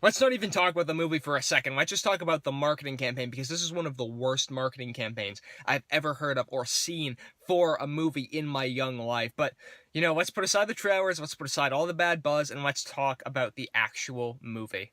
Let's not even talk about the movie for a second. Let's just talk about the marketing campaign, because this is one of the worst marketing campaigns I've ever heard of or seen for a movie in my young life. But, let's put aside the trailers, let's put aside all the bad buzz, and let's talk about the actual movie.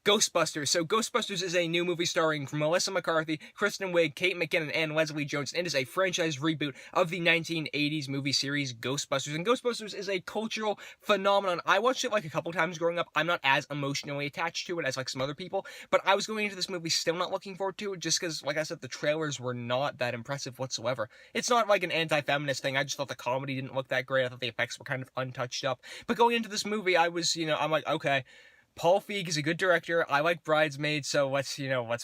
Ghostbusters. So Ghostbusters is a new movie starring Melissa McCarthy, Kristen Wiig, Kate McKinnon, and Leslie Jones. It is a franchise reboot of the 1980s movie series Ghostbusters. And Ghostbusters is a cultural phenomenon. I watched it like a couple times growing up. I'm not as emotionally attached to it as like some other people, but I was going into this movie still not looking forward to it, just because, like I said, the trailers were not that impressive whatsoever. It's not like an anti-feminist thing. I just thought the comedy didn't look that great. I thought the effects were kind of untouched up. But going into this movie, I was, I'm like, okay, Paul Feig is a good director. I like Bridesmaids, so let's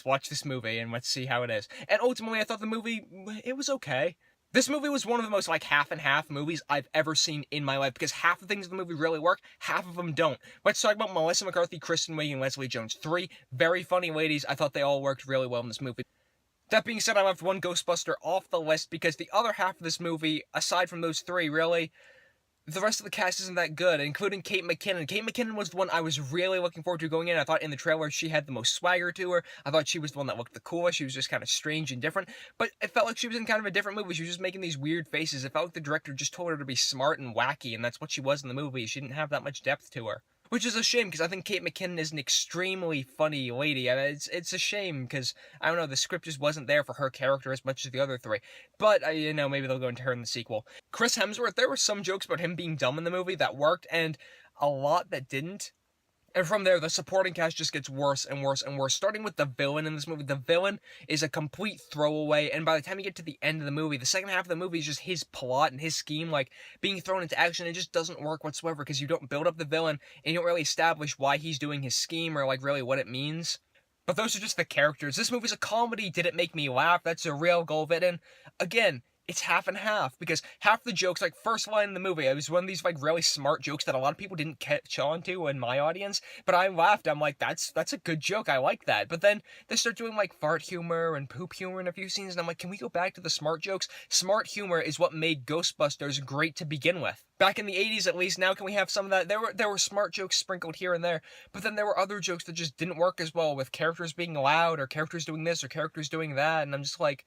watch this movie and let's see how it is. And ultimately, I thought the movie, it was okay. This movie was one of the most like half and half movies I've ever seen in my life, because half the things in the movie really work, half of them don't. Let's talk about Melissa McCarthy, Kristen Wiig, and Leslie Jones. Three very funny ladies. I thought they all worked really well in this movie. That being said, I left one Ghostbuster off the list because the other half of this movie, aside from those three, really, the rest of the cast isn't that good, including Kate McKinnon. Kate McKinnon was the one I was really looking forward to going in. I thought in the trailer she had the most swagger to her. I thought she was the one that looked the coolest. She was just kind of strange and different. But it felt like she was in kind of a different movie. She was just making these weird faces. It felt like the director just told her to be smart and wacky, and that's what she was in the movie. She didn't have that much depth to her. Which is a shame, because I think Kate McKinnon is an extremely funny lady. I mean, it's a shame, because, I don't know, the script just wasn't there for her character as much as the other three. But, maybe they'll go into her in the sequel. Chris Hemsworth, there were some jokes about him being dumb in the movie that worked, and a lot that didn't. And from there, the supporting cast just gets worse and worse and worse, starting with the villain in this movie. The villain is a complete throwaway, and by the time you get to the end of the movie, the second half of the movie is just his plot and his scheme, like, being thrown into action. It just doesn't work whatsoever, because you don't build up the villain, and you don't really establish why he's doing his scheme, or, like, really what it means. But those are just the characters. This movie's a comedy. Did it make me laugh? That's the real goal of it, and, again, it's half and half, because half the jokes, like, first line in the movie, it was one of these, like, really smart jokes that a lot of people didn't catch on to in my audience, but I laughed. I'm like, that's a good joke, I like that. But then they start doing, like, fart humor and poop humor in a few scenes, and I'm like, can we go back to the smart jokes? Smart humor is what made Ghostbusters great to begin with. Back in the 80s, at least, now can we have some of that? There were smart jokes sprinkled here and there, but then there were other jokes that just didn't work as well, with characters being loud, or characters doing this, or characters doing that, and I'm just like,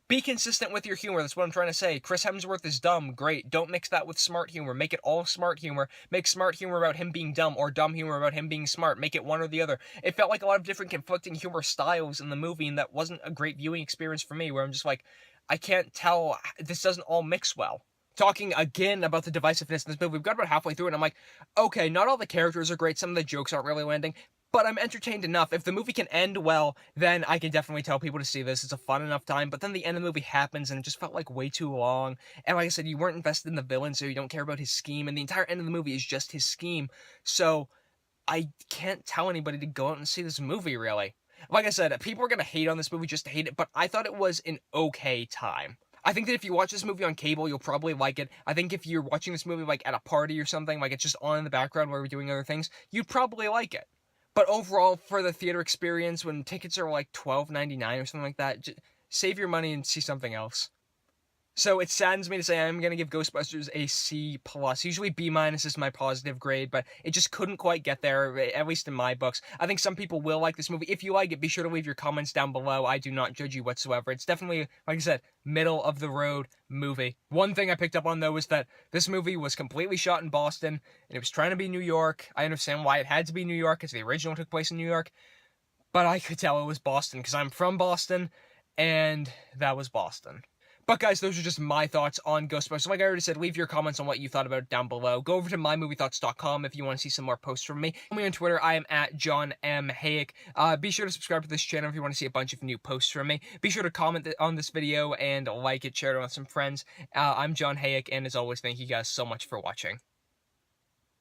be consistent with your humor. That's what I'm trying to say. Chris Hemsworth is dumb. Great. Don't mix that with smart humor. Make it all smart humor. Make smart humor about him being dumb, or dumb humor about him being smart. Make it one or the other. It felt like a lot of different conflicting humor styles in the movie, and that wasn't a great viewing experience for me, where I'm just like, I can't tell. This doesn't all mix well. Talking again about the divisiveness in this movie, we've got about halfway through, and I'm like, okay, not all the characters are great. Some of the jokes aren't really landing, but I'm entertained enough. If the movie can end well, then I can definitely tell people to see this. It's a fun enough time. But then the end of the movie happens, and it just felt like way too long. And like I said, you weren't invested in the villain, so you don't care about his scheme. And the entire end of the movie is just his scheme. So I can't tell anybody to go out and see this movie, really. Like I said, people are going to hate on this movie just to hate it, but I thought it was an okay time. I think that if you watch this movie on cable, you'll probably like it. I think if you're watching this movie like at a party or something, like it's just on in the background while we're doing other things, you'd probably like it. But overall, for the theater experience, when tickets are like $12.99 or something like that, just save your money and see something else. So it saddens me to say I'm going to give Ghostbusters a C+. Usually B- is my positive grade, but it just couldn't quite get there, at least in my books. I think some people will like this movie. If you like it, be sure to leave your comments down below. I do not judge you whatsoever. It's definitely, like I said, middle of the road movie. One thing I picked up on, though, was that this movie was completely shot in Boston, and it was trying to be New York. I understand why it had to be New York, because the original took place in New York, but I could tell it was Boston, because I'm from Boston, and that was Boston. But guys, those are just my thoughts on Ghostbusters. Like I already said, leave your comments on what you thought about it down below. Go over to mymoviethoughts.com if you want to see some more posts from me. Follow me on Twitter. I am at John M. Hayeck. Be sure to subscribe to this channel if you want to see a bunch of new posts from me. Be sure to comment on this video and like it, share it with some friends. I'm John Hayeck, and as always, thank you guys so much for watching.